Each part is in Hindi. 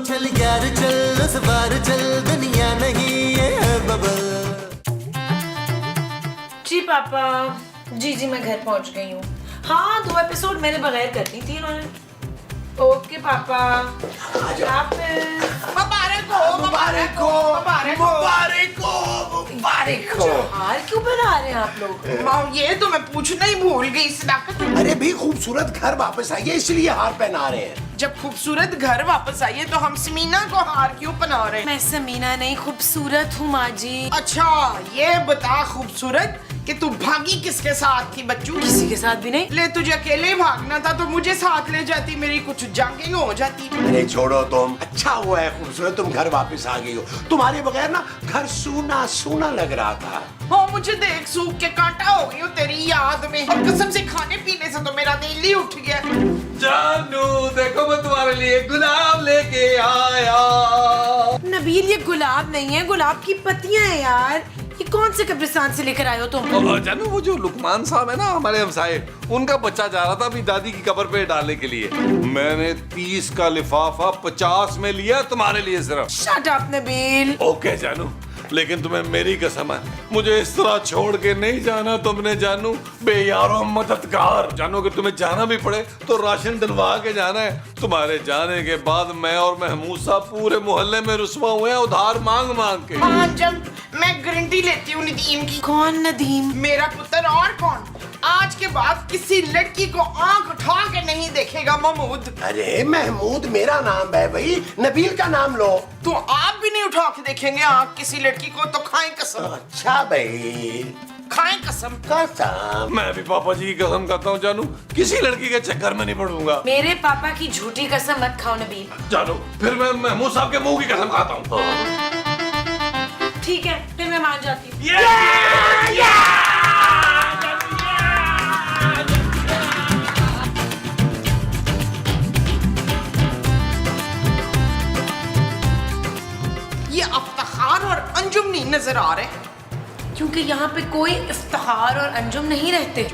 चल यार चल उस बार चल दुनिया नहीं ये है बबल। जी पापा, जी मैं घर पहुंच गई हूँ। हाँ 2 एपिसोड मेरे बगैर कर दी थी इन्होंने। ओके पापा, मुबारक हो। हार क्यों बना रहे हैं आप लोग? ये तो मैं पूछना ही भूल गई सदाकत। अरे भी खूबसूरत घर वापस आई है इसलिए हार पहना रहे हैं। जब खूबसूरत घर वापस आई है तो हम समीना को हार क्यों पहना रहे हैं? मैं समीना नहीं, खूबसूरत हूँ माँ जी। अच्छा ये बता खूबसूरत कि तू भागी किसके साथ थी बच्चू? किसी के साथ भी नहीं। ले तुझे अकेले भागना था तो मुझे साथ ले जाती, मेरी कुछ जंगिंग हो जाती। अरे छोड़ो तुम, अच्छा हुआ है खूबसूरत तुम घर वापस आ गई हो। तुम्हारे बगैर ना घर सूना सूना लग रहा था। हो मुझे देख सूख के कांटा हो गई हो तेरी याद में, और कसम से खाने पीने से तो मेरा दिल ही उठ गया। जानू देखो मैं तुम्हारे लिए गुलाब लेके आया। नबील ये गुलाब नहीं है, गुलाब की पत्तियां हैं यार। ये कौन से कब्रिस्तान से लेकर आए हो तुम? जानू वो जो लुकमान साहब है ना हमारे हमसाए, उनका बच्चा जा रहा था अपनी दादी की कब्र पे डालने के लिए। मैंने 30 का लिफाफा 50 में लिया तुम्हारे लिए सिर्फ। Shut up Nabeel. ओके जानू, लेकिन तुम्हें मेरी कसम है मुझे इस तरह छोड़ के नहीं जाना तुमने जानू। बेयारो मददगार जानू, अगर तुम्हें जाना भी पड़े तो राशन डलवा के जाना है। तुम्हारे जाने के बाद मैं और महमूद साहब पूरे मोहल्ले में रुस्वा हुए हैं उधार मांग मांग के। हाँ जब मैं गारंटी लेती हूँ नदीम की। कौन नदीम? मेरा पुत्र और कौन। आज के बाद किसी लड़की को आंख उठा के नहीं देखेगा महमूद। अरे महमूद मेरा नाम है भाई, नबील का नाम लो। तो आप भी नहीं उठा के देखेंगे आंख किसी लड़की को तो खाएं कसम। अच्छा भाई, खाएं कसम। कसम। मैं भी पापा जी की कसम खाता हूँ जानू, किसी लड़की के चक्कर में नहीं पड़ूंगा। मेरे पापा की झूठी कसम मत खाओ नबील। जानू फिर मैं महमूद साहब के मुंह की कसम खाता हूँ। ठीक है फिर मैं मान जाती हूँ। ये इफ्तिखार और अंजुम नहीं नजर आ रहे, क्योंकि यहाँ पे कोई इफ्तिखार और अंजुम नहीं रहते।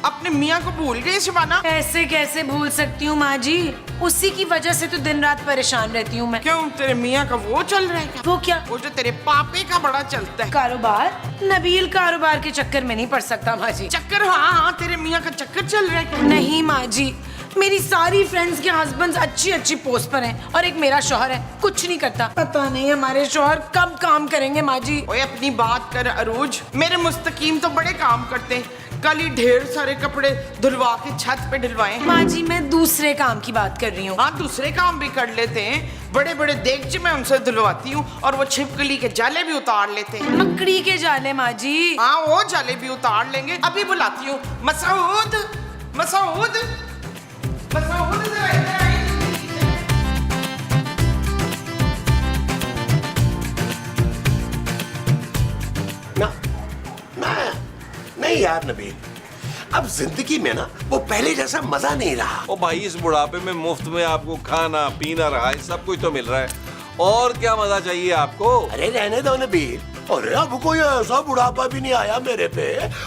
अपने मियाँ को भूल गए शबाना। ऐसे कैसे भूल सकती हूँ माँ जी, उसी की वजह से तो दिन रात परेशान रहती हूँ मैं। क्यों तेरे मियाँ का वो चल रहा है क्या? वो क्या? वो जो तेरे पापे का बड़ा चलता है कारोबार। नबील कारोबार के चक्कर में नहीं पड़ सकता माँ जी। चक्कर। हाँ तेरे मियाँ का चक्कर चल रहा है क्या? नहीं माँ जी, मेरी सारी फ्रेंड्स के हस्बैंड्स अच्छी पोस्ट पर हैं और एक मेरा शौहर है कुछ नहीं करता। पता नहीं हमारे शौहर कब काम करेंगे माँ जी। ओए अपनी बात कर अरूज, मेरे मुस्तकीम तो बड़े काम करते हैं। कल ही ढेर सारे कपड़े धुलवा के छत पे डलवाए। माँ जी मैं दूसरे काम की बात कर रही हूँ। हाँ दूसरे काम भी कर लेते हैं, बड़े बड़े देगचे मैं उनसे धुलवाती हूँ और वो छिपकली के जाले भी उतार लेते हैं। मकड़ी के जाले माँ जी। हाँ वो जाले भी उतार लेंगे। अभी बुलाती हूँ। मसूद मसूद मसूद जरा इधर आइए। नहीं यार नबील, अब जिंदगी में ना वो पहले जैसा मजा नहीं रहा। ओ भाई इस बुढ़ापे में मुफ्त में आपको खाना पीना रहा है, सब कुछ तो मिल रहा है, और क्या मजा चाहिए आपको? अरे रहने दो नबील, अरे अब कोई ऐसा बुढ़ापा भी नहीं आया मेरे पे।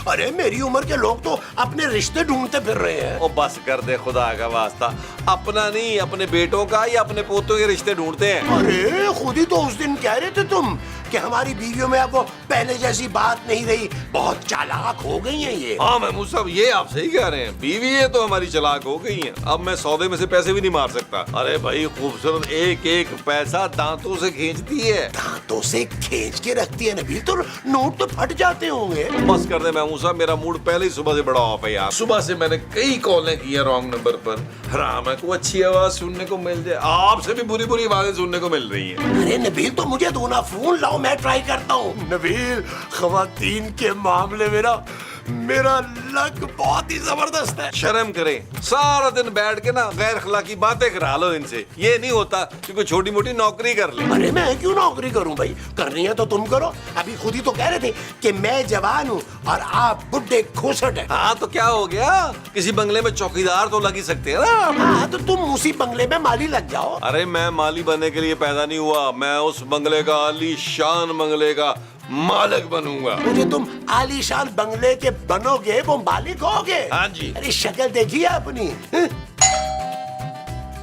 अरे मेरी उम्र के लोग तो अपने रिश्ते ढूंढते फिर रहे हैं। ओ बस कर दे खुदा का वास्ता, अपना नहीं अपने बेटों का या अपने पोतों के रिश्ते ढूंढते हैं। अरे खुद ही तो उस दिन कह रहे थे तुम कि हमारी बीवियों में अब वो पहले जैसी बात नहीं रही, बहुत चालाक हो गई हैं ये। हाँ महमूद साहब ये आप सही कह रहे हैं, बीवी ये तो हमारी चालाक हो गई है। अब मैं सौदे में से पैसे भी नहीं मार सकता। अरे भाई खूबसूरत एक एक पैसा दांतों से खींचती है। दांतों से खींच के रखती है नबील, तो नोट तो फट जाते होंगे। बस कर दे महमूद साहब, मेरा मूड पहले ही सुबह से बड़ा ऑफ है यार। सुबह से मैंने कई कॉलें की हैं रॉन्ग नंबर पर। हराम है कोई अच्छी आवाज सुनने को मिल जाए, आपसे भी बुरी बुरी आवाजें सुनने को मिल रही है। अरे नबील तो मुझे दो ना फोन लाओ, मैं ट्राई करता हूँ। नबील खवातीन के मामले में ना मेरा लक बहुत ही जबरदस्त है। शर्म करें, सारा दिन बैठ के ना गैर अखलाकी बातें करा लो इनसे। ये नहीं होता कि कोई छोटी मोटी नौकरी कर ले। अरे मैं क्यों नौकरी करूं भाई, करनी है तो तुम करो। अभी खुद ही तो कह रहे थे कि मैं जवान हूँ और आप बुढ़े खोसट हैं। हाँ तो क्या हो गया, किसी बंगले में चौकीदार तो लग ही सकते हैं ना। हाँ तो तुम उसी बंगले में माली लग जाओ। अरे मैं माली बनने के लिए पैदा नहीं हुआ, मैं उस बंगले का आलीशान बंगले का मालिक बनूंगा। मुझे तुम आलीशान बंगले के बनोगे वो मालिक होगे। हाँ जी। अरे शक्ल देखिए अपनी।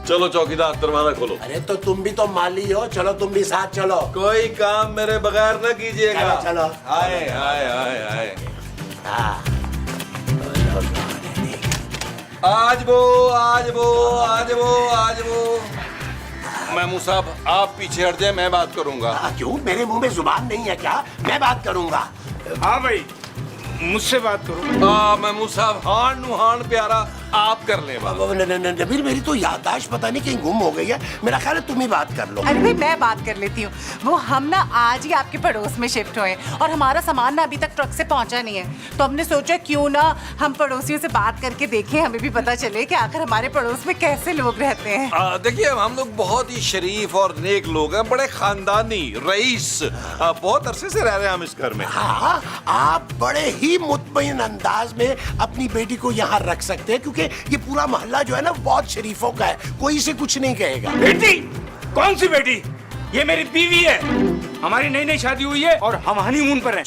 चलो चौकीदार दरवाजा खोलो। अरे तो तुम भी तो माली हो, चलो तुम भी साथ चलो। कोई काम मेरे बगैर न कीजिएगा। चलो, चलो। आए आए आए आए। हाँ। आज वो आज वो आज वो आज वो। महमूद साहब आप पीछे हट जाए, मैं बात करूंगा। क्यों, मेरे मुंह में जुबान नहीं है क्या? मैं बात करूंगा। हाँ भाई, मुझसे बात करो। महमूद साहब हान नु हान प्यारा आप कर ले बात। नबील, मेरी तो याददाश्त पता नहीं कहीं गुम हो गई है। मेरा ख्याल है तुम ही बात कर लो। अरे भाई मैं बात कर लेती हूँ। वो हम ना आज ही आपके पड़ोस में शिफ्ट हुए और हमारा सामान ना अभी तक ट्रक से पहुंचा नहीं है, तो हमने सोचा क्यों ना हम पड़ोसियों से बात करके देखें, हमें भी पता चले कि आखिर हमारे पड़ोस में कैसे लोग रहते हैं। देखिए हम लोग बहुत ही शरीफ और नेक लोग हैं, बड़े खानदानी रईस। बहुत अरसे से रह रहे हैं हम इस घर में। हाँ, आप बड़े ही मुतमईन अंदाज में अपनी बेटी को यहाँ रख सकते हैं, क्योंकि ये पूरा मोहल्ला जो है ना बहुत शरीफों का है, कोई इसे कुछ नहीं कहेगा। बेटी? कौन सी बेटी? ये मेरी बीवी है। हमारी नई नई शादी हुई है और हम हनीमून पर हैं।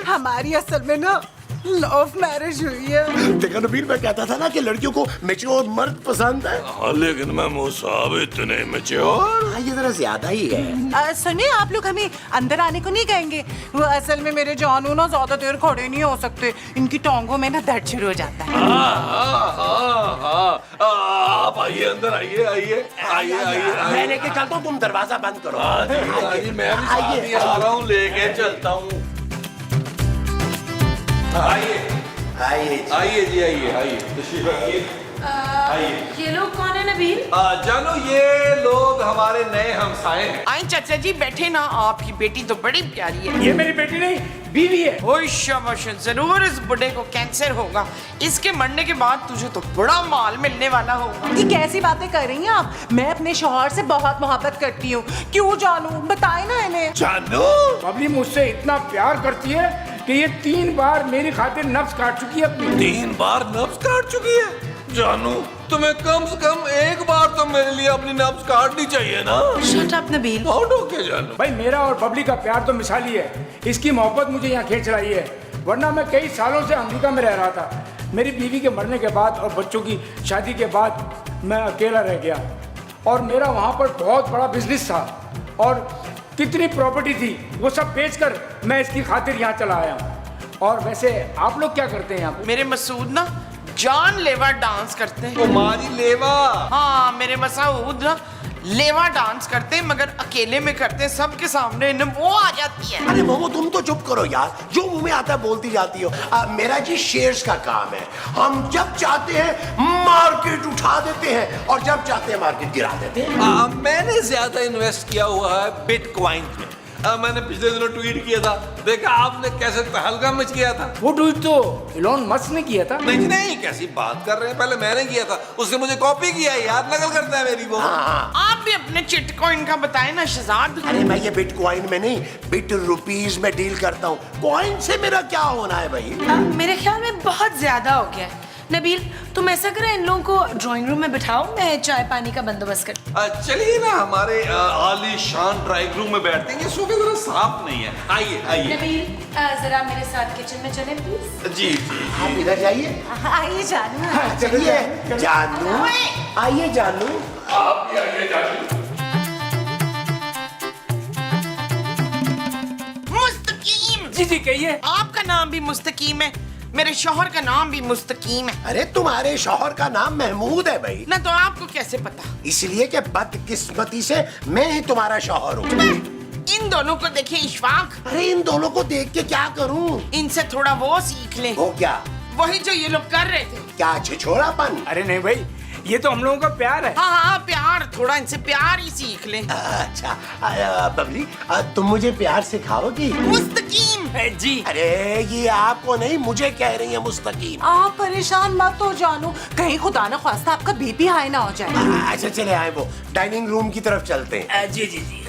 हमारी असल में ना लव मैरिज हुई है। देखा नबील, मैं कहता था ना कि लड़कियों को मैच्योर मर्द पसंद है। हाँ, लेकिन महमूद साहब इतने मैच्योर। हाँ, ये जरा ज्यादा ही है। सुनिए, आप लोग हमें अंदर आने को नहीं कहेंगे? वो असल में मेरे जानू ना ज्यादा देर खड़े नहीं हो सकते, इनकी टांगों में ना दर्द शुरू हो जाता है। आप आइए, अंदर आइए आइए आइए आइए। मैं लेके चलता हूँ, तुम दरवाजा बंद करो। मैं भी साथ ही आ रहा हूँ, लेके चलता हूँ। आइए आइए आइए जी, आइए आइए, तशरीफ रखिए। आइए। ये लोग कौन है नबील? जानो ये लोग हमारे नए हमसाए हैं। आई चाचा जी बैठे ना, आपकी बेटी तो बड़ी प्यारी है। ये मेरी बेटी नहीं, बीवी है। ओए शाबाश, जरूर इस बुढ़े को कैंसर होगा। इसके मरने के बाद तुझे तो बड़ा माल मिलने वाला होगा। ये कैसी बातें कर रही हैं आप? मैं अपने शौहर से बहुत मोहब्बत करती हूँ। क्यों जानू, बताए ना इन्हें। जानो बबली मुझसे इतना प्यार करती है कि ये 3 बार मेरी खातिर नफ्स काट चुकी है अपनी। 3 बार नब्ज काट चुकी है। जानू तुम्हें कम से कम एक बार तो मेरे लिए अपनी नब्ज काटनी चाहिए ना। Shut up Nabeel. आउट होके जानू। भाई मेरा और बबली का प्यार तो मिसाली है। इसकी मोहब्बत मुझे यहाँ खींच लाई है, वरना मैं कई सालों से अमेरिका में रह रहा था। मेरी बीवी के मरने के बाद और बच्चों की शादी के बाद मैं अकेला रह गया और मेरा वहाँ पर बहुत बड़ा बिजनेस था और कितनी प्रॉपर्टी थी, वो सब बेचकर मैं इसकी खातिर यहाँ चला आया हूँ। और वैसे आप लोग क्या करते हैं यहाँ पे? मेरे मसूद ना जान लेवा डांस करते हैं। तुम्हारी लेवा। हाँ, मेरे मसूद ना लेवा डांस करते हैं, मगर अकेले में करते हैं, सबके सामने न वो आ जाती है। अरे मोमो, तुम तो चुप करो यार, जो मुंह में आता है बोलती जाती हो। मेरा जी शेयर्स का काम है। हम जब चाहते हैं मार्केट उठा देते हैं और जब चाहते हैं मार्केट गिरा देते हैं। मैंने ज्यादा इन्वेस्ट किया हुआ है बिटकॉइन में। मैंने पिछले दिनों ट्वीट किया था, देखा आपने कैसे तहलका मच गया था। वो ट्वीट तो इलॉन मस्क ने किया था। नहीं नहीं, कैसी बात कर रहे हैं, पहले मैंने किया था, उसने मुझे कॉपी किया यार, नकल करता है मेरी वो। आप भी अपने चिटकॉइन का बताएं ना शहजाद। अरे मैं ये बिटकॉइन में नहीं, बिट रुपीज में डील करता हूँ। कॉइन से मेरा क्या होना है भाई? मेरे ख्याल में बहुत ज्यादा हो गया है। नबील, तुम ऐसा करो, इन लोगों को ड्राइंग रूम में बिठाओ, मैं चाय पानी का बंदोबस्त कर। चलिए ना, हमारे आलीशान ड्राइंग रूम में बैठते हैं। ये सोफे जरा साफ नहीं है। आइए आइए। नबील, जरा मेरे साथ किचन में चलें प्लीज। जी जी। आप इधर जाइए। आइए जानू। चलिए जानू, आइए जानू। आप भी आइए जानू। मुस्तकीम। जी जी कहिए। आपका नाम भी मुस्तकीम है, मेरे शौहर का नाम भी मुस्तकीम है। अरे तुम्हारे शौहर का नाम महमूद है भाई। ना तो आपको कैसे पता? इसलिए कि बदकिस्मती से मैं ही तुम्हारा शौहर हूँ। इन दोनों को देखे इशफाक। अरे इन दोनों को देख के क्या करूँ? इनसे थोड़ा वो सीख ले, वो क्या? वही जो ये लोग कर रहे थे। क्या छिछोरापन? अरे नहीं भाई, ये तो हम लोगों का प्यार है। हाँ हाँ, प्यार, थोड़ा इनसे प्यार ही सीख ले। अच्छा बबली, तुम मुझे प्यार सिखाओगी? मुस्तकीम। जी। अरे ये आपको नहीं, मुझे कह रही है मुस्तकीम। आप परेशान मत हो जानू, कहीं खुदा न ख्वास्ता आपका बीपी हाई ना हो जाए। अच्छा चले आए, वो डाइनिंग रूम की तरफ चलते हैं। जी जी जी।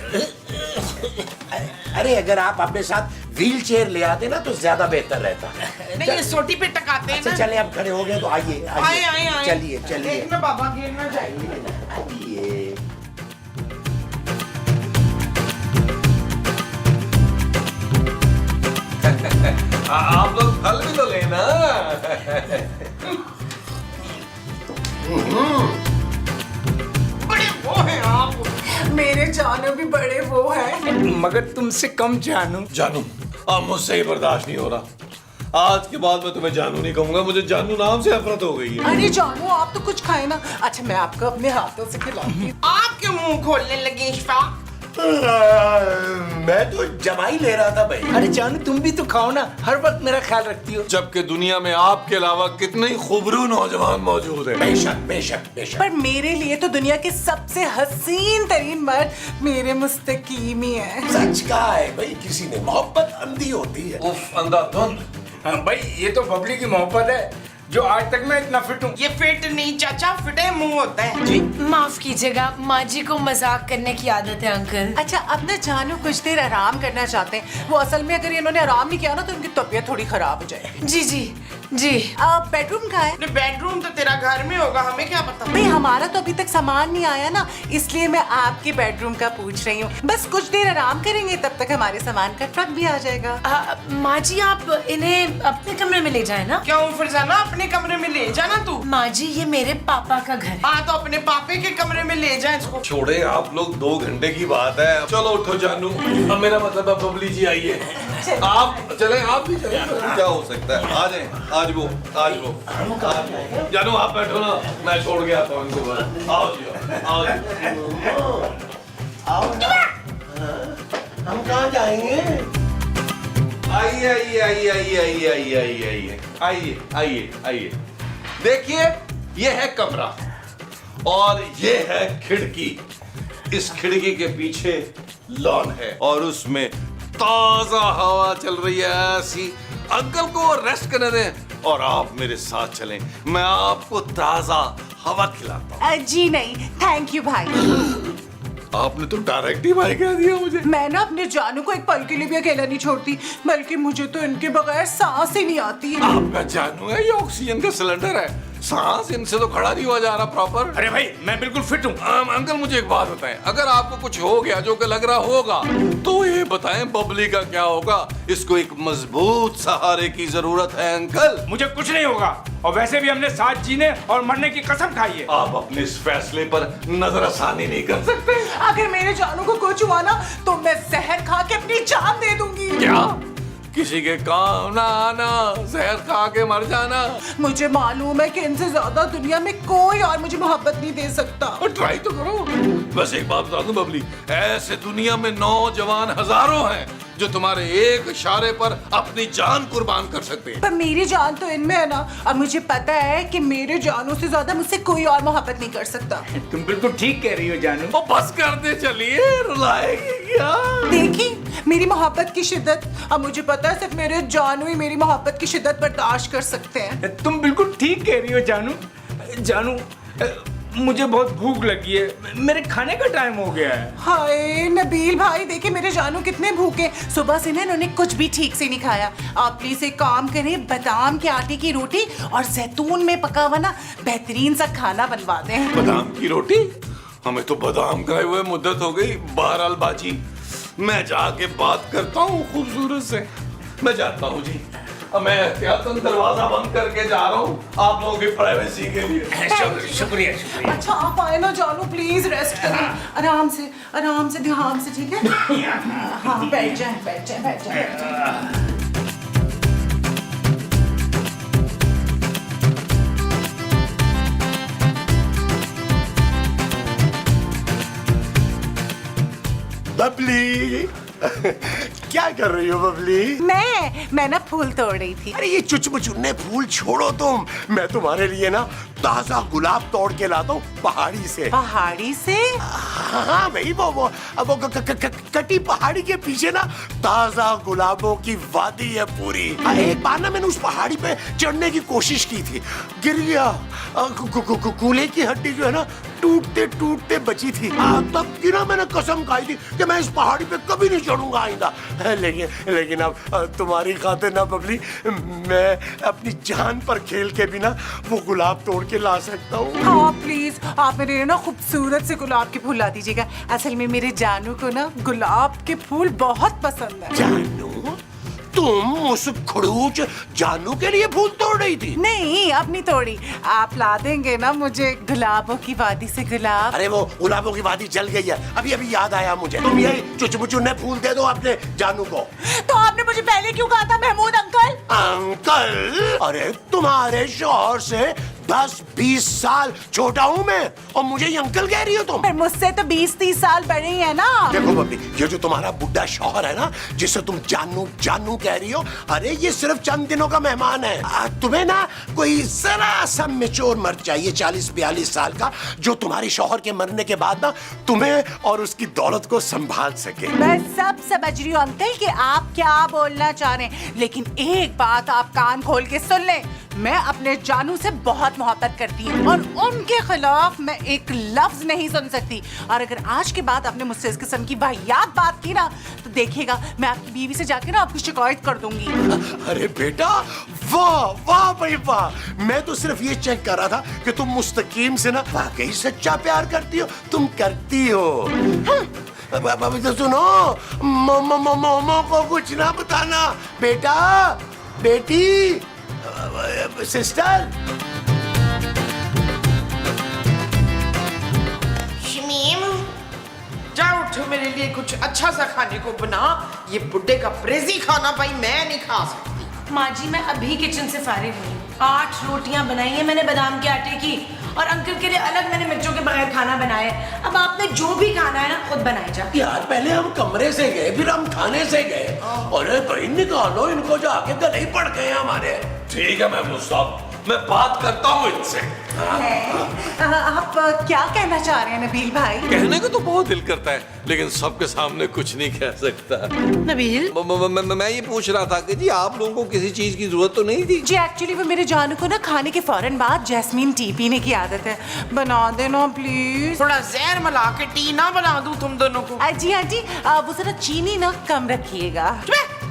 अरे अगर आप अपने साथ व्हील चेयर ले आते ना तो ज्यादा बेहतर रहता। नहीं, ये सोटी पे टकाते हैं अच्छा ना। चले, अब खड़े हो गए तो आइए आए आए आए। चलिए चलिए एक में बाबा गिरना चाहिए। आइए। आप लोग फल भी तो लेना। बड़े वो हैं आप। मेरे जानू भी बड़े वो है। मगर तुमसे कम जानू। जानू अब मुझसे ही बर्दाश्त नहीं हो रहा। आज के बाद मैं तुम्हें जानू नहीं कहूंगा, मुझे जानू नाम से नफरत हो गई है। अरे जानू आप तो कुछ खाए ना। अच्छा मैं आपको अपने हाथों से खिलाती हूँ। आप क्यों मुंह खोलने लगे इश्फा? मैं तो जमाई ले रहा था भाई। अरे जानू तुम भी तो खाओ ना, हर वक्त मेरा ख्याल रखती हो। जबकि दुनिया में आपके अलावा कितने ही खूबरू नौजवान मौजूद हैं। बेशक बेशक बेशक। पर मेरे लिए तो दुनिया के सबसे हसीन तरीन मर्द मेरे मुस्तकीम ही है। सच कहा है भाई, किसी ने मोहब्बत अंधी होती है। उफ अंधाधुंध। हाँ भाई ये तो बबली की मोहब्बत है जो आज तक मैं इतना फिट हूँ। ये फिट नहीं चाचा, फिटे मुंह होता है। माफ कीजिएगा, माँ जी को मजाक करने की आदत है अंकल। अच्छा अब ना जानू कुछ देर आराम करना चाहते हैं। वो असल में अगर इन्होंने आराम नहीं किया ना तो उनकी तबीयत थोड़ी खराब हो जाएगी। जी जी जी। बेडरूम कहाँ है? बेडरूम तो तेरा घर में होगा, हमें क्या पता। भाई हमारा तो अभी तक सामान नहीं आया ना, इसलिए मैं आपके बेडरूम का पूछ रही हूँ। बस कुछ देर आराम करेंगे, तब तक हमारे सामान का ट्रक भी आ जाएगा। माँ जी आप इन्हें अपने कमरे में ले जाए ना। क्यों फरजाना, अपने कमरे में ले जाना तू। माँ जी ये मेरे पापा का घर है। हाँ तो अपने पापे के कमरे में ले जा इसको। छोड़े आप लोग, 2 घंटे की बात है। चलो उठो जानू, अब मेरा मतलब है बबली जी आइए। आप चले, आप भी चले, क्या हो सकता है। आ जाए, आज वो जानू आप बैठो ना, मैं छोड़ के आता हूँ इनको बाहर। आओ जी आओ जी। आओ ना, हम कहाँ जाएंगे? आइए आइए आइए आइए आइए आइए आइए आइए आइए आइए आइए। देखिए ये है कमरा और ये है खिड़की। इस खिड़की के पीछे लॉन है और उसमें ताजा हवा चल रही है ऐसी। अंकल को रेस्ट करने दें और आप मेरे साथ चलें, मैं आपको ताजा हवा खिलाता हूँ। जी नहीं थैंक यू भाई। आपने तो डायरेक्ट ही भाई कह दिया मुझे। मैं ना अपने जानू को एक पल के लिए भी अकेला नहीं छोड़ती, बल्कि मुझे तो इनके बगैर सांस ही नहीं आती है। आपका जानू है, ये ऑक्सीजन का सिलेंडर है, सांस इनसे तो खड़ा नहीं हुआ जा रहा प्रॉपर। अरे भाई मैं बिल्कुल फिट हूँ। अंकल मुझे एक बात बताएं, अगर आपको कुछ हो गया जो कि लग रहा होगा तो ये बताएं बबली का क्या होगा। इसको एक मजबूत सहारे की जरूरत है अंकल। मुझे कुछ नहीं होगा, और वैसे भी हमने साथ जीने और मरने की कसम खाई है। आप अपने इस फैसले पर नजरसानी नहीं कर सकते। अगर मेरे जानू को कुछ हुआ ना तो मैं जहर खा के अपनी जान दे दूंगी। क्या किसी के काम ना आना, जहर खा के मर जाना? मुझे मालूम है कि इनसे ज्यादा दुनिया में कोई और मुझे मोहब्बत नहीं दे सकता। और ट्राई तो करो। बस एक बात बता दूं बबली, ऐसे दुनिया में नौजवान हजारों हैं जो तुम्हारे एक इशारे पर अपनी जान कुर्बान कर सकते हैं। पर मेरी जान तो इनमें है ना, और मुझे पता है कि मेरे जानू से ज्यादा मुझसे कोई और मोहब्बत नहीं कर सकता। तुम बिल्कुल ठीक कह रही हो जानू। वो बस कर दे, चलिए रुलाएगी क्या? देखी मेरी मोहब्बत की शिद्दत। अब मुझे पता है सिर्फ मेरे जानू ही मेरी मोहब्बत की शिद्दत बर्दाश्त कर सकते हैं। तुम बिल्कुल ठीक कह रही हो जानू। जानू मुझे बहुत भूख लगी है, मेरे खाने का टाइम हो गया है। हाय नबील भाई देखिए मेरे जानू कितने भूखे, सुबह से ना इन्होंने कुछ भी ठीक से नहीं खाया। आप प्लीज एक काम करें, बादाम के आटे की रोटी और जैतून में पका हुआ ना बेहतरीन सा खाना बनवा दें। बादाम की रोटी? हमें तो बादाम खाए हुए मुद्दत हो गई। बहरहाल बाजी, मैं जाके बात करता हूँ खूबसूरत से। मैं जाता हूँ जी, अब मैं एहतियातन दरवाजा बंद करके जा रहा हूँ आप लोगों की प्राइवेसी के लिए। शुक्रिया शुक्रिया। अच्छा आप आए ना जानू, प्लीज रेस्ट करें आराम से ध्यान से, ठीक है? हाँ बैठ जाए। बबली क्या कर रही हो बबली? मैं ना फूल तोड़ रही थी। अरे ये चुचमुचुन्ने फूल छोड़ो तुम, मैं तुम्हारे लिए ना ताजा गुलाब तोड़ के लाता हूँ पहाड़ी से। पहाड़ी से? हाँ भाई वो कटी पहाड़ी के पीछे ना ताजा गुलाबों की वादी है पूरी। एक बार ना मैंने उस पहाड़ी पे चढ़ने की कोशिश की थी, गिर गया। कूल्हे की हड्डी जो है ना टूटते टूटते बची थी। तब की ना मैंने कसम खाई थी कि मैं इस पहाड़ी पे कभी नहीं चढ़ूंगा आइंदा। लेकिन अब तुम्हारी खातिर ना बबली, मैं अपनी जान पर खेल के भी ना वो गुलाब तोड़ के ला सकता हूँ। हाँ प्लीज आप मेरे लिए ना खूबसूरत से गुलाब के फूल ला दीजिएगा। असल में मेरे जानू को ना गुलाब के फूल बहुत पसंद है। जानू तुम उस खड़ूच जानू के लिए फूल तोड़ रही थी? नहीं, अपनी तोड़ी। आप ला देंगे ना मुझे गुलाबों की वादी से गुलाब? अरे वो गुलाबों की वादी जल गई है, अभी अभी याद आया मुझे। तुम यही चुचमुचुन्ने फूल दे दो अपने जानू को। तो आपने मुझे पहले क्यों कहा था महमूद अंकल? अंकल? अरे तुम्हारे शौहर से 10-20 साल छोटा हूँ मैं, और मुझे ये अंकल कह रही हो तुम? पर मुझसे तो 20-30 साल बड़े ही है ना। देखो बब्बी, ये जो तुम्हारा बुढ़ा शौहर है ना, जिसे तुम जानू जानू कह रही हो, अरे ये सिर्फ चंद दिनों का मेहमान है। तुम्हें ना कोई जरा सा मेच्योर मर्द चाहिए, 40-42 साल का, जो तुम्हारी शौहर के मरने के बाद ना तुम्हें और उसकी दौलत को संभाल सके। मैं सब समझ रही हूँ अंकल कि आप क्या बोलना चाह रहे हैं, लेकिन एक बात आप कान खोल के सुन लें, मैं अपने जानू से बहुत मोहब्बत करती हूँ और उनके खिलाफ मैं एक लफ्ज नहीं सुन सकती। और अगर आज के बाद आपने मुझसे इस किस्म की वाहियात बात की ना, तो देखिएगा मैं आपकी बीवी से जाके ना आपकी शिकायत कर दूंगी। अरे बेटा, वाह वाह भाई वाह, मैं तो सिर्फ ये चेक कर रहा था कि तुम मुस्तकीम से ना वाकई सच्चा प्यार करती हो। तुम करती हो। अभी तो सुनो, मोमो को कुछ ना बताना। बेटा, बेटी, सिस्टर। शमीम, जाओ उठो, मेरे लिए कुछ अच्छा सा खाने को बना। ये बुड्ढे का प्रेजी खाना भाई मैं नहीं खा सकती। माँ जी, मैं अभी किचन से फारिग हुई हूँ। 8 रोटियां बनाई हैं मैंने बादाम के आटे की, और अंकल के लिए अलग मैंने मिर्चों के बगैर खाना बनाया है। अब आपने जो भी खाना है ना खुद बनाए जा। यार पहले हम कमरे से गए, फिर हम खाने से गए। अरे भाई निकालो इनको, जाके गले ही पड़ गए हमारे। ठीक है महमूद साहब, मैं बात करता हूँ इनसे। आप क्या कहना चाह रहे हैं नबील भाई? कहने को तो बहुत दिल करता है, लेकिन सबके सामने कुछ नहीं कह सकता। नबील, मैं ये पूछ रहा था कि जी आप लोगों को किसी चीज की जरूरत तो नहीं थी? जी एक्चुअली वो मेरे जानू को ना खाने के फौरन बाद जैस्मीन टी पीने की आदत है, बना देना प्लीज। थोड़ा जहर मिला के टी ना बना दूं तुम दोनों को? जी हाँ जी, वो जरा चीनी ना कम रखिएगा।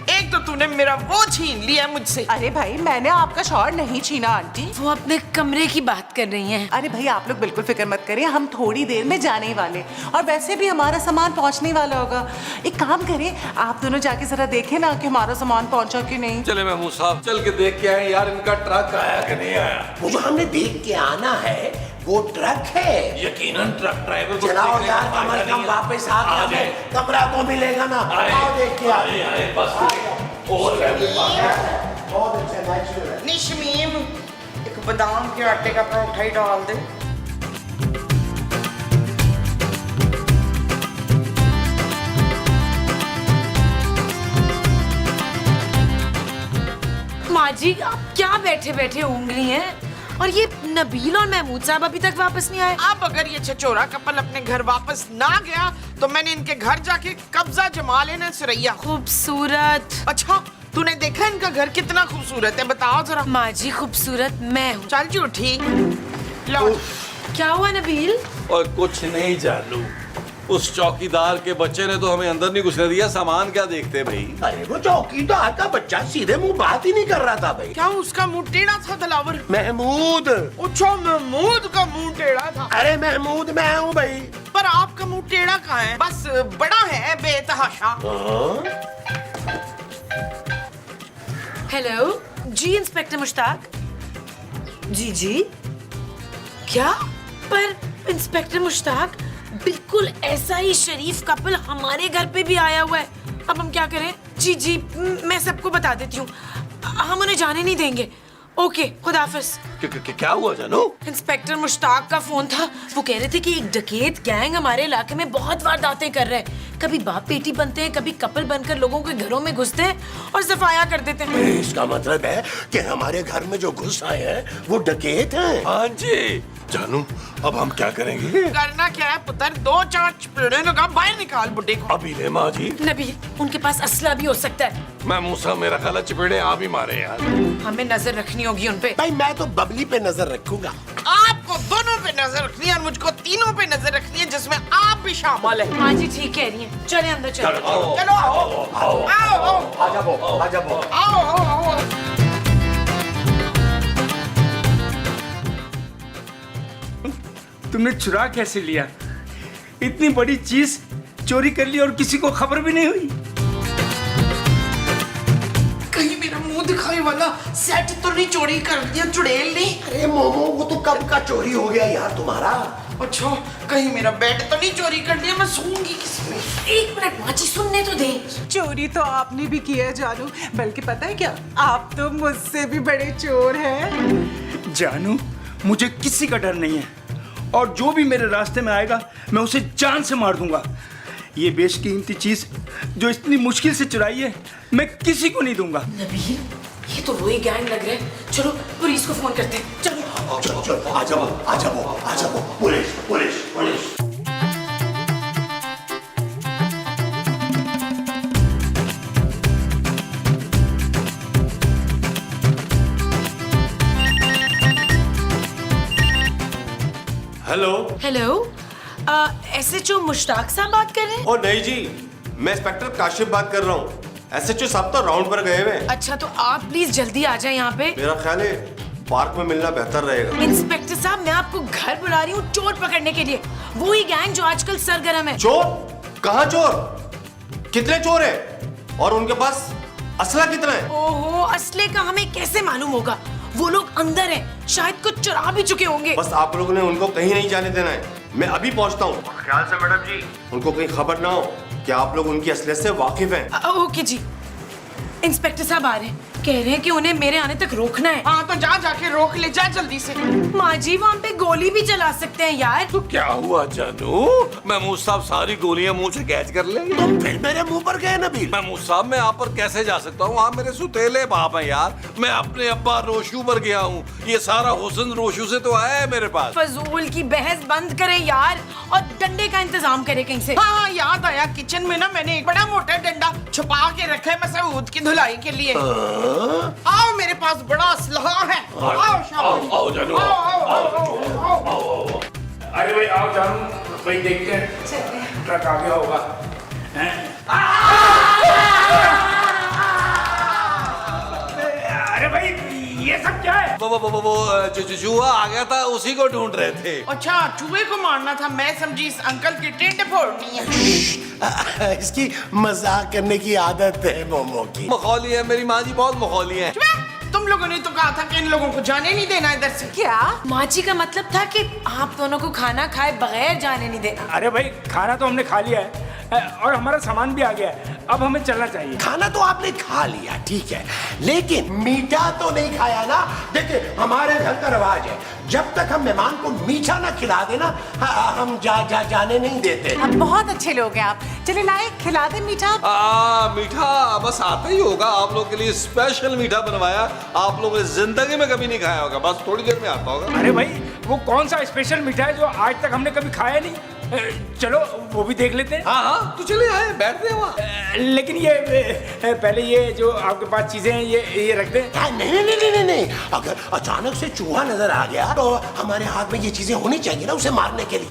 एक तो तूने मेरा वो छीन लिया मुझसे। अरे भाई, मैंने आपका शौहर नहीं छीना आंटी। वो अपने कमरे की बात कर रही हैं। अरे भाई आप लोग बिल्कुल फिक्र मत करिए, हम थोड़ी देर में जाने ही वाले, और वैसे भी हमारा सामान पहुंचने वाला होगा। एक काम करें, आप दोनों जाके जरा देखें ना कि हमारा सामान पहुंचा कि नहीं। चले महमूद साहब, चल के देख के आए यार इनका ट्रक आया कि नहीं आया। वो जो हमने देख के आना है वो ट्रक है। यकीनन ट्रक ड्राइवर को चलाओ देखने यार, का कम फायदा से कम नहीं है। वापस आ आ जाए। कमरा तो मिलेगा ना। आओ देख के आए, आए, बस और बहुत अच्छा नेचुरल है। नहीं शमीम, एक बादाम के आटे का परोठा ही डाल दे। माँ जी, आप क्या बैठे बैठे ऊँग रही हैं? और ये नबील और महमूद साहब अभी तक वापस नहीं आए। अब अगर ये छचोरा कपल अपने घर वापस ना गया तो मैंने इनके घर जाके कब्जा जमा लेना। सुरैया, खूबसूरत। अच्छा तूने देखा इनका घर कितना खूबसूरत है? बताओ जरा। माँ जी, खूबसूरत मैं हूँ। चल झूठी। लो। क्या हुआ नबील? और कुछ नहीं जानू, उस चौकीदार के बच्चे ने तो हमें अंदर नहीं घुसने दिया। सामान क्या देखते भाई? अरे वो चौकीदार का बच्चा सीधे मुंह बात ही नहीं कर रहा था भाई। क्या उसका मुंह टेढ़ा था दिलावर? महमूद। अच्छा, महमूद का मुंह टेढ़ा था। अरे महमूद मैं हूँ भाई। पर आपका मुंह टेढ़ा कहाँ है? बस बड़ा है बेतहाशा। हेलो जी, इंस्पेक्टर मुश्ताक। जी जी। क्या? पर इंस्पेक्टर मुश्ताक, बिल्कुल ऐसा ही शरीफ कपल हमारे घर पे भी आया हुआ है। अब हम क्या करें? जी जी, मैं सबको बता देती हूँ, हम उन्हें जाने नहीं देंगे। ओके, खुदाफिज। क्या हुआ जानू? इंस्पेक्टर मुश्ताक का फोन था। वो कह रहे थे कि एक डकैत गैंग हमारे इलाके में बहुत वारदातें कर रहे हैं। कभी बाप बेटी बनते हैं, कभी कपल बनकर लोगों के घरों में घुसते हैं और सफाया कर देते हैं। इसका मतलब है कि हमारे घर में जो घुस आए हैं वो डकैत हैं। हाँ जी। जानू, अब हम क्या करेंगे? करना क्या है पुत्र? 2-4 चपेड़े लगा, बाहर निकाल बुड्ढे को। अभी ले माँ जी। नबी, उनके पास असला भी हो सकता है। मैं मूसा, मेरा ख्याल है चपेड़े आप ही मारे यार। हमें नजर रखनी होगी उनपे। भाई मैं तो बबली पे नजर रखूंगा। आपको दोनों पे नजर रखनी है और मुझको तीनों पे नजर रखनी है, जिसमें आप भी शामिल है। हाँ जी, ठीक कह रही हैं। चले अंदर चलो। चलो आओ आओ आओ आ जाओ। आओ। तुमने चुरा कैसे लिया? इतनी बड़ी चीज चोरी कर ली और किसी को खबर भी नहीं हुई? कहीं मेरा मुंह दिखाई वाला सेट तो नहीं चोरी कर दिया चुड़ैल ने? अरे मोमो, वो तो कब का चोरी हो गया यार तुम्हारा। अच्छा, कहीं मेरा बेड तो नहीं चोरी कर दिया? मैं सोऊंगी किसमें? एक मिनट माँ जी, सुनने तो दे। चोरी तो आपने भी किया जानू, बल्कि पता है क्या, आप तो मुझसे भी बड़े चोर हैं। जानू, मुझे किसी का डर नहीं है और जो भी मेरे रास्ते में आएगा मैं उसे जान से मार दूंगा। ये बेशकीमती चीज जो इतनी मुश्किल से चुराई है मैं किसी को नहीं दूंगा। नबील, ये तो वही गैंग लग रहा है। चलो पुलिस को फोन करते हैं। चलो चलो चलो, आ जाओ आ जाओ आ जाओ, police police police. Hello. Hello, SHO Mushtaq साहब बात कर रहे हैं? ओ नहीं जी, मैं इंस्पेक्टर काशिफ बात कर रहा हूँ। SHO साहब तो राउंड पर गए हुए हैं। अच्छा, तो आप प्लीज जल्दी आ जाए यहाँ पे। मेरा ख्याल है पार्क में मिलना बेहतर रहेगा। इंस्पेक्टर साहब, मैं आपको घर बुला रही हूँ चोर पकड़ने के लिए। वो ही गैंग जो आजकल सरगर्म है। चोर? कहाँ चोर? कितने चोर हैं? और उनके पास असला कितना है? ओहो, असले का हमें कैसे मालूम होगा? वो लोग अंदर हैं, शायद कुछ चुरा भी चुके होंगे। बस आप लोगों ने उनको कहीं नहीं जाने देना है। मैं अभी पहुंचता हूँ। ख्याल से मैडम जी, उनको कहीं खबर ना हो कि आप लोग उनकी असलियत से वाकिफ हैं। ओके जी। इंस्पेक्टर साहब आ रहे हैं, कह रहे हैं कि उन्हें मेरे आने तक रोकना है। हाँ तो जा जाके रोक ले, जा जल्दी से। माँ जी, वहाँ पे गोली भी चला सकते हैं यार। तो क्या हुआ जानू? महमूद साहब सारी गोलियां मुंह से कैच कर लेंगे। तुम फिर मेरे मुंह पर गए नबील। महमूद साहब, मैं आप पर कैसे जा सकता हूँ? आप मेरे सुतेले बाप हैं यार। मैं अपने अब्बा रोशू पर गया हूँ। ये सारा हुस्न रोशू से तो आया है मेरे पास। फजूल की बहस बंद करें यार, और डंडे का इंतजाम करें कहीं से। हाँ याद आया, किचन में ना मैंने एक बड़ा मोटा डंडा छुपा के रखा है मसूद की धुलाई के लिए। आओ, मेरे पास बड़ा असलहा है। आओ शाबाश। आओ जानू, आओ। अरे भाई आओ जानू, भाई देखते हैं ट्रक आ गया होगा। अरे भाई ये सब क्या है? वो जुआ आ गया था, उसी को ढूंढ रहे थे। अच्छा, चूहे को मारना था। मैं समझी इस अंकल की टेंट फोड़नी है। इसकी मजाक करने की आदत है मोमो की। मखौली है, मेरी माँ जी बहुत मखौली है। तुम लोगों ने तो कहा था कि इन लोगों को जाने नहीं देना इधर से। क्या? माँ जी का मतलब था कि आप दोनों को खाना खाए बगैर जाने नहीं देना। अरे भाई खाना तो हमने खा लिया है और हमारा सामान भी आ गया है, अब हमें चलना चाहिए। खाना तो आपने खा लिया, ठीक है, लेकिन मीठा तो नहीं खाया ना। देखिए, हमारे घर का रिवाज है, जब तक हम मेहमान को मीठा ना खिला देना हम जाने नहीं देते। अब बहुत अच्छे लोग हैं आप, चले लाए खिला दे मीठा। मीठा बस आता ही होगा। आप लोग के लिए स्पेशल मीठा बनवाया, आप लोगों ने जिंदगी में कभी नहीं खाया होगा, बस थोड़ी देर में आता होगा। अरे भाई वो कौन सा स्पेशल मीठा है जो आज तक हमने कभी खाया नहीं? चलो वो भी देख लेते हैं। हाँ, तो चले आए, बैठते हैं वहाँ। लेकिन ये पहले ये जो आपके पास चीजें हैं ये रख दें। नहीं, अगर अचानक से चूहा नजर आ गया तो हमारे हाथ में ये चीजें होनी चाहिए ना उसे मारने के लिए।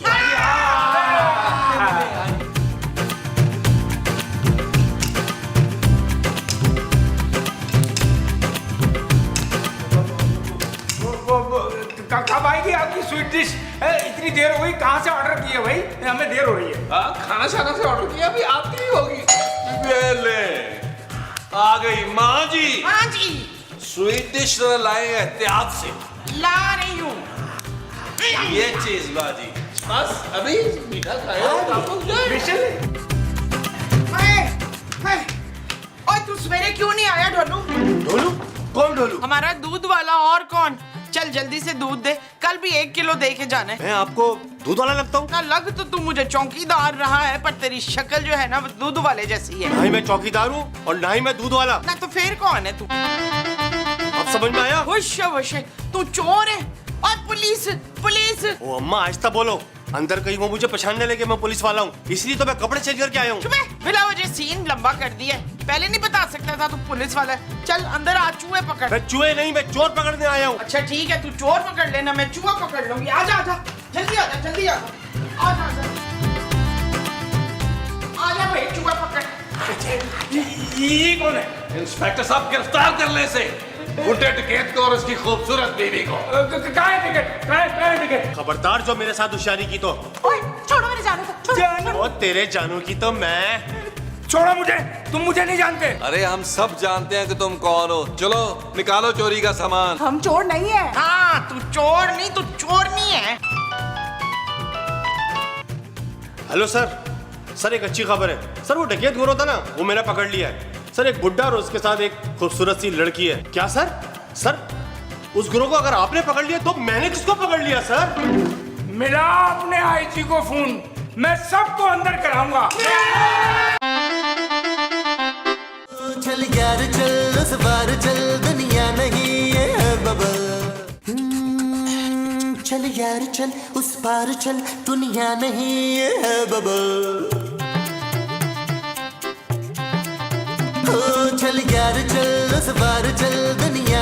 कब आएगी आपकी स्वीट डिश? इतनी देर हो गई, कहाँ से ऑर्डर किया भाई? हमें देर हो रही है। खाना शाना से ऑर्डर किया, अभी आती ही होगी। ये ले, आ गई माँ जी। हाँ जी, स्वीट डिश लाए एहतियात से। ला रही हूँ। ये चीज बाजी, बस अभी मीठा खाया आप लोग जाए। और तू सवेरे क्यों नहीं आया ढोलू? ढोलू? कौन ढोलू? हमारा दूध वाला। और कौन? चल जल्दी से दूध दे, कल भी 1 किलो दे के जाना है। मैं आपको दूध वाला लगता हूँ? ना लग तो तू मुझे चौकीदार रहा है, पर तेरी शक्ल जो है ना वो दूध वाले जैसी है। ना ही मैं चौकीदार हूँ और ना ही मैं दूध वाला। ना तो फिर कौन है तू? अब समझ में आया? होश तू चोर है और पुलिस। ओ अम्मा, आहिस्ता बोलो, अंदर कहीं वो मुझे पहचानने लगे मैं पुलिस वाला हूँ, इसलिए तो मैं कपड़े चेंज करके आया हूँ। बिला वजह सीन लंबा कर दिया, पहले नहीं बता सकता था तू पुलिस वाला है। चल अंदर आ, चूहे पकड़। मैं चूहे नहीं, मैं चोर पकड़ने आया हूँ। अच्छा ठीक है, तू चोर पकड़ लेना, मैं चूहा पकड़ लूंगी। आजा जल्दी आजा, जल्दी आजा, आजा भाई, चूहा पकड़। ये कौन है? इंस्पेक्टर साहब, गिरफ्तार कर ले इसे, बुढ़े डकैत को और उसकी खूबसूरत बीवी को। कहाँ है टिकट? कहाँ है टिकट? खबरदार जो मेरे साथ होशियारी की तो। ओए छोड़ो मेरे जानू को, छोड़ो। ओ तेरे जानू की तो मैं। छोड़ो मुझे, तुम मुझे नहीं जानते। अरे हम सब जानते हैं कि तुम कौन हो। चलो निकालो चोरी का सामान। हम चोर नहीं है। हाँ तू चोर नहीं, तू चोरनी है। हेलो सर, सर एक अच्छी खबर है सर। वो डकैत गिरोह था ना, वो मैंने पकड़ लिया है सर। एक बुड्ढा और उसके साथ एक खूबसूरत सी लड़की है। क्या सर? सर उस गिरोह को अगर आपने पकड़ लिया तो मैंने किसको पकड़ लिया सर? मिला अपने आईजी को फोन, मैं सबको अंदर कराऊंगा। चल यार चल उस बार चल, दुनिया नहीं है बबल। चल यार चल उस पार चल, दुनिया नहीं है बबल। चल यार चल उस बार चल, दुनिया